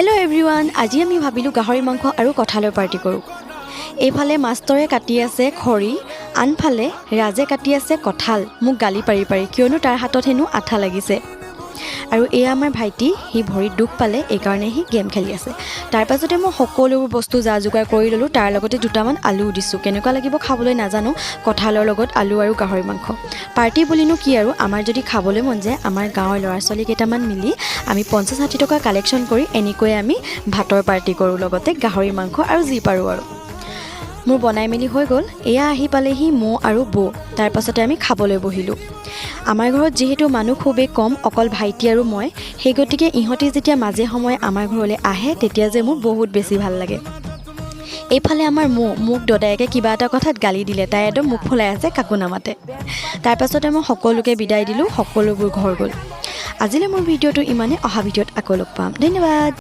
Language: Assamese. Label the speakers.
Speaker 1: হেল্ল' এভৰিৱান, আজি আমি ভাবিলোঁ গাহৰি মাংস আৰু কঁঠালৰ পাৰ্টি কৰোঁ। এইফালে মাষ্টৰে কাটি আছে খৰি, আনফালে ৰাজে কাটি আছে কঁঠাল। মোক গালি পাৰি পাৰি, কিয়নো তাৰ হাতত হেনো আঠা লাগিছে। আৰু এয়া আমাৰ ভাইটি, সি ভৰিত দুখ পালে, এইকাৰণে সি গেম খেলি আছে। তাৰ পাছতে মই সকলোবোৰ বস্তু যা যোগাৰ কৰি ল'লোঁ, তাৰ লগতে দুটামান আলুও দিছোঁ। কেনেকুৱা লাগিব খাবলৈ নাজানো, কঁঠালৰ লগত আলু আৰু গাহৰি মাংস। পাৰ্টি বুলিনো কি আৰু, আমাৰ যদি খাবলৈ মন যায়, আমাৰ গাঁৱৰ ল'ৰা ছোৱালী কেইটামান মিলি আমি 50-60 টকা কালেকশ্যন কৰি এনেকৈয়ে আমি ভাতৰ পাৰ্টি কৰোঁ, লগতে গাহৰি মাংস আৰু যি পাৰোঁ আৰু। মোৰ বনাই মেলি হৈ গ'ল। এয়া আহি পালেহি মৌ আৰু বৌ। তাৰ পাছতে আমি খাবলৈ বহিলোঁ। আমাৰ ঘৰত যিহেতু মানুহ খুবেই কম, অকল ভাইটি আৰু মই, সেই গতিকে ইহঁতে যেতিয়া মাজে সময়ে আমাৰ ঘৰলৈ আহে, তেতিয়া যে মোৰ বহুত বেছি ভাল লাগে। এইফালে আমাৰ মোক দদায়েকে কিবা এটা কথাত গালি দিলে, তাই একদম মুখ ফুলাই আছে, কাকো নামাতে। তাৰ পাছতে মই সকলোকে বিদায় দিলোঁ, সকলোবোৰ ঘৰ গ'ল। আজিলৈ মোৰ ভিডিঅ'টো ইমানে, অহা ভিডিঅ'ত আকৌ লগ পাম। ধন্যবাদ।